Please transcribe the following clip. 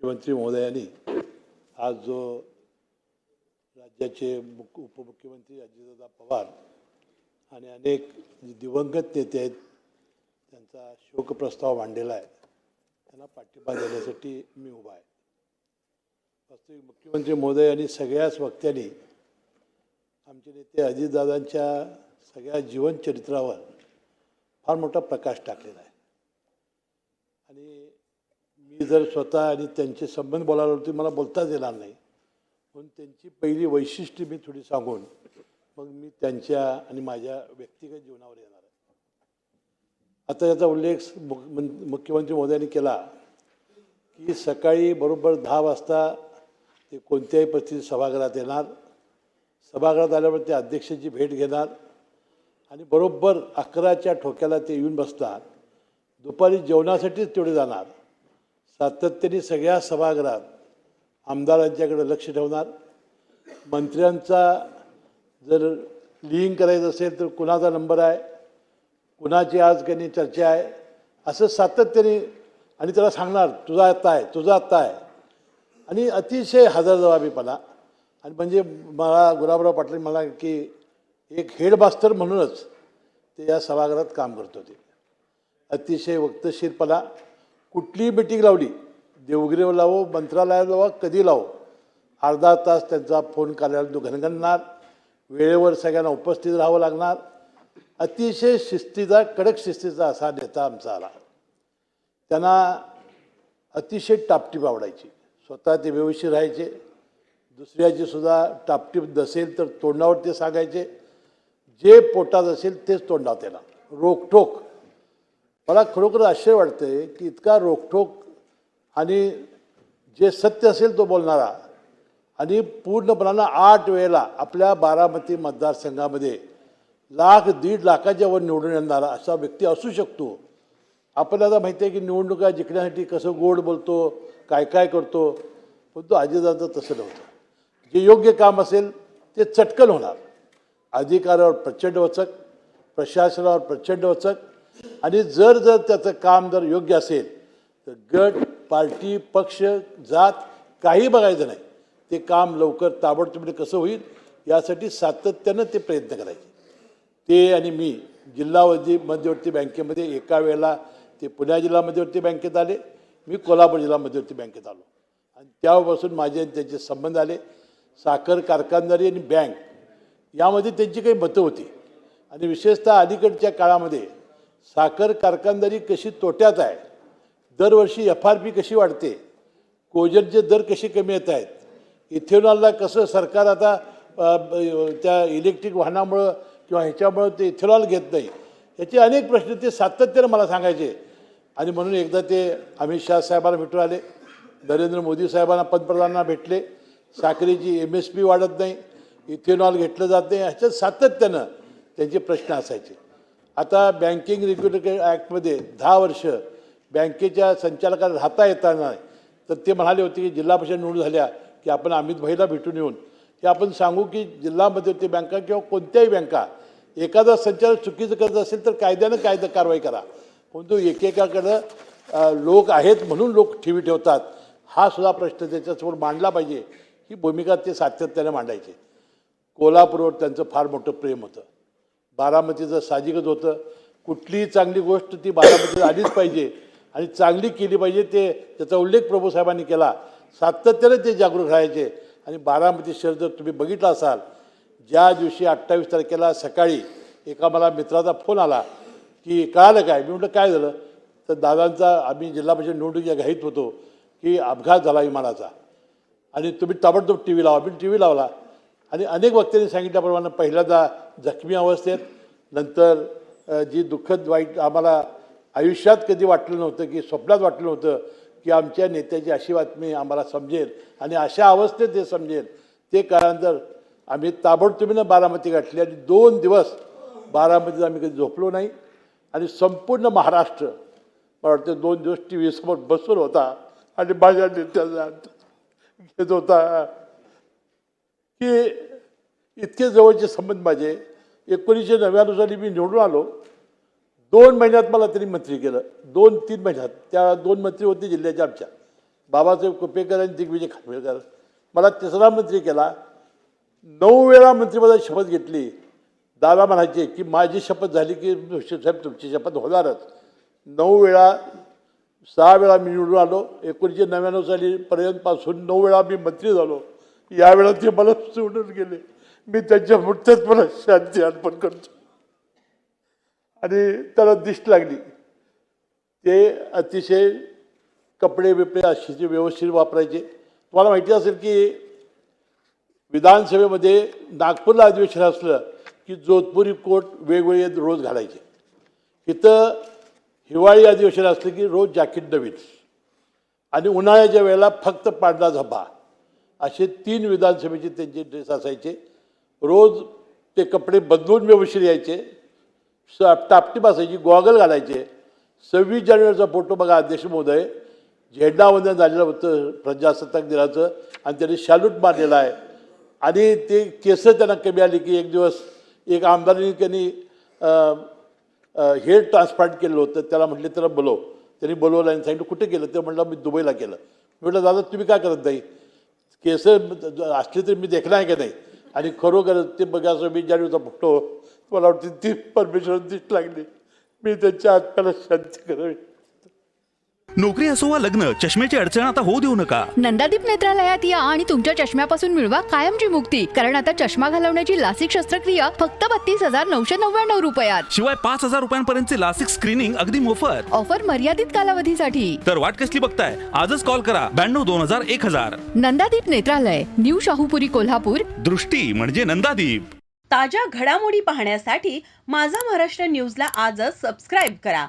मुख्यमंत्री महोदयांनी आज जो राज्याचे उपमुख्यमंत्री अजितदादा पवार आणि अनेक दिवंगत नेते आहेत त्यांचा शोकप्रस्ताव मांडलेला आहे, त्यांना पाठिंबा देण्यासाठी मी उभा आहे. वास्तविक मुख्यमंत्री महोदय आणि सगळ्याच वक्त्यांनी आमचे नेते अजितदादांच्या सगळ्या जीवनचरित्रावर फार मोठा प्रकाश टाकलेला आहे. आणि मी जर स्वतः आणि त्यांचे संबंध बोलायला होते मला बोलताच येणार नाही, म्हणून त्यांची पहिली वैशिष्ट्ये मी थोडी सांगून मग मी त्यांच्या आणि माझ्या व्यक्तिगत जीवनावर येणार आहे. आता याचा उल्लेख मुख्यमंत्री महोदयांनी केला की सकाळी बरोबर 10 वाजता ते कोणत्याही परिस्थितीत सभागृहात येणार, सभागृहात आल्यावर ते अध्यक्षाची भेट घेणार आणि बरोबर 11च्या ठोक्याला ते येऊन बसणार. दुपारी जेवणासाठीच तेवढे जाणार. सातत्याने सगळ्या सभागृहात आमदारांच्याकडे लक्ष ठेवणार. मंत्र्यांचा जर लिंक करायचं असेल तर कुणाचा नंबर आहे, कुणाची आज काही चर्चा आहे, असं सातत्याने आणि त्याला सांगणार तुझा आत्ता आहे, तुझा आत्ता आहे. आणि अतिशय हजरजबाबीपणा. आणि म्हणजे मला गुलाबराव पाटील मला की एक हेडमास्टर म्हणूनच ते या सभागृहात काम करत होते. अतिशय वक्तशीरपणा. कुठलीही मिटिंग लावली, देवगिरीवर लावो, मंत्रालयात लावा, कधी लावो, अर्धा तास त्यांचा फोन कार्यालयात घणघणणार. वेळेवर सगळ्यांना उपस्थित राहावं लागणार. अतिशय शिस्तीचा, कडक शिस्तीचा असा नेता आमचा आला. त्यांना अतिशय टापटीप आवडायची. स्वतः ते व्यवस्थित राहायचे, दुसऱ्याची सुद्धा टापटीप नसेल तर तोंडावर ते सांगायचे. जे पोटात असेल तेच तोंडात येणार. रोखठोक. मला खरोखर आश्चर्य वाटतं की इतका रोखठोक आणि जे सत्य असेल तो बोलणारा आणि पूर्णपणानं 8 वेळेला आपल्या बारामती मतदारसंघामध्ये 1,00,000-1.5 लाखाच्या वर निवडून येणारा असा व्यक्ती असू शकतो. आपल्याला माहिती आहे की निवडणुका जिंकण्यासाठी कसं गोड बोलतो, काय काय करतो, पण तो अजितदादा तसं नव्हतं. जे योग्य काम असेल ते चटकन होणार. अधिकारावर प्रचंड वचक, प्रशासनावर प्रचंड वचक. आणि जर त्याचं काम जर योग्य असेल तर गट, पार्टी, पक्ष, जात काही बघायचं नाही. ते काम लवकर ताबडतोब कसं होईल यासाठी सातत्यानं ते प्रयत्न करायचे. ते आणि मी जिल्हा मध्यवर्ती बँकेमध्ये एका वेळेला ते पुणे जिल्हा मध्यवर्ती बँकेत आले, मी कोल्हापूर जिल्हा मध्यवर्ती बँकेत आलो आणि त्यापासून माझे आणि त्यांचे संबंध आले. साखर कारखानदारी आणि बँक यामध्ये त्यांची काही मतं होती. आणि विशेषतः अलीकडच्या काळामध्ये साखर कारखानदारी कशी तोट्यात आहे, दरवर्षी FRP कशी वाढते, कोजनचे दर कसे कमी येत आहेत, इथेनॉलला कसं सरकार आता त्या इलेक्ट्रिक वाहनामुळं किंवा ह्याच्यामुळं ते इथेनॉल घेत नाही, याचे अनेक प्रश्न ते सातत्यानं मला सांगायचे. आणि म्हणून एकदा ते अमित शाह साहेबांना भेटून आले, नरेंद्र मोदी साहेबांना पंतप्रधानांना भेटले. साखरेची MSP वाढत नाही, इथेनॉल घेतलं जात नाही, ह्याच्यात सातत्यानं त्यांचे प्रश्न असायचे. आता बँकिंग रेग्युलेटरी ॲक्टमध्ये 10 वर्ष बँकेच्या संचालकाला राहता येताना नाही, तर ते म्हणाले होते की जिल्हा परिषद निवडून झाल्या की आपण अमित भाईला भेटून येऊन की आपण सांगू की जिल्हा मध्यवर्ती बँका किंवा कोणत्याही बँका एखादा संचालक चुकीचं करत असेल तर कायद्यानं कारवाई करा. परंतु एकेकाकडं लोक आहेत म्हणून लोक ठेवी ठेवतात, हा सुद्धा प्रश्न त्याच्यासमोर मांडला पाहिजे. ही भूमिका ते सातत्याने मांडायचे. कोल्हापूरवर त्यांचं फार मोठं प्रेम होतं. बारामतीचं साहजिकच होतं. कुठलीही चांगली गोष्ट ती बारामतीत आलीच पाहिजे आणि चांगली केली पाहिजे. त्याचा उल्लेख प्रभूसाहेबांनी केला. सातत्याने ते जागरूक राहायचे. आणि बारामती शहर जर तुम्ही बघितलं असाल, ज्या दिवशी 28 तारखेला सकाळी एका मला मित्राचा फोन आला की कळालं काय, मी म्हटलं काय झालं, तर दादांचा आम्ही जिल्हा परिषद निवडणुकीच्या घाईत होतो की अपघात झाला विमानाचा आणि तुम्ही ताबडतोब TV लावा. मी TV लावला आणि अनेक वक्त्यांनी सांगितल्याप्रमाणे पहिल्यांदा जखमी अवस्थेत, नंतर जी दुःखद वाईट आम्हाला आयुष्यात कधी वाटलं नव्हतं की स्वप्नात वाटलं नव्हतं की आमच्या नेत्याची अशी बातमी आम्हाला समजेल आणि अशा अवस्थेत ते समजेल. ते काळानंतर आम्ही ताबडतोबीनं बारामती गाठली आणि 2 दिवस बारामतीत आम्ही कधी झोपलो नाही. आणि संपूर्ण महाराष्ट्र मला वाटतं 2 दिवस TV समोर बसून होता आणि माझ्या नेत्याचा घेत होता की इतके जवळचे संबंध माझे. 1999 साली मी निवडून आलो. 2 महिन्यात मला त्यांनी मंत्री केलं. 2-3 महिन्यात त्या 2 मंत्री होते जिल्ह्याच्या आमच्या. बाबासाहेब कुपेकर आणि दिग्विजय खानविलकर मला तिसरा मंत्री केला. 9 वेळा मंत्रिपदाची शपथ घेतली. दादा म्हणायचे की माझी शपथ झाली की साहेब तुमची शपथ होणारच. 9 वेळा 6 वेळा मी निवडून आलो. 1999 सालीपर्यंतपासून 9 वेळा मी मंत्री झालो. यावेळा ते मला सोडून गेले. मी त्यांच्या मुठ्यात मला शांती अर्पण करतो. आणि त्याला दिष्ट लागली. ते अतिशय कपडे बिपडे अशी व्यवस्थित वापरायचे. तुम्हाला माहिती असेल की विधानसभेमध्ये नागपूरला अधिवेशन असलं की जोधपुरी कोट वेगवेगळे रोज घालायचे. इथं हिवाळी अधिवेशन असलं की रोज जॅकेट नवीन आणि उन्हाळ्याच्या वेळेला फक्त पांढरा झब्बा असे 3 विधानसभेचे त्यांचे ड्रेस असायचे. रोज ते कपडे बदलून व्यवस्थित यायचे. टापटीप असायची, गॉगल घालायचे. 26 जानेवारीचा फोटो बघा अध्यक्ष महोदय, झेंडावंदन झालेलं होतं प्रजासत्ताक दिनाचं आणि त्यांनी सॅल्यूट मारलेला आहे. आणि ते केस त्यांना कमी आली की एक दिवस एक आमदारांनी त्यांनी हेअर ट्रान्सप्लांट केलं होतं. त्याला म्हटले त्याला बोलव. त्यांनी बोलवलं आणि सांगितलं कुठे केलं. ते म्हटलं मी दुबईला केलं. मी म्हटलं दादा तुम्ही काय करत नाही, केस असले तरी मी देखणं आहे का नाही. आणि खरोखर ते बघा 26 जानेवारीचा फोटो मला वाटतं ती परमेश्वर दिसत लागली. मी त्यांच्या आत्म्याला शांती करावी. नोकरी असो वा लग्न, चष्म्याची अडचण आता होऊ देऊ नका. नंदादीप नेत्रालयात या आणि तुमच्या चष्म्यापासून मिळवा कायमची मुक्ती. कारण आता चष्मा घालवण्याची लासिक शस्त्रक्रिया फक्त 32,999 रुपयात. शिवाय 5,000 रुपयांपर्यंतचे लासिक स्क्रीनिंग अगदी मोफत. ऑफर मर्यादित कालावधीसाठी. तर वाट कसली बघताय, आजच कॉल करा 92-2000-1000. नंदादीप नेत्रालय, न्यू शाहूपुरी, कोल्हापूर. दृष्टी म्हणजे नंदादीप. ताज्या घडामोडी पाहण्यासाठी माझा महाराष्ट्र न्यूजला आजच सबस्क्राईब करा.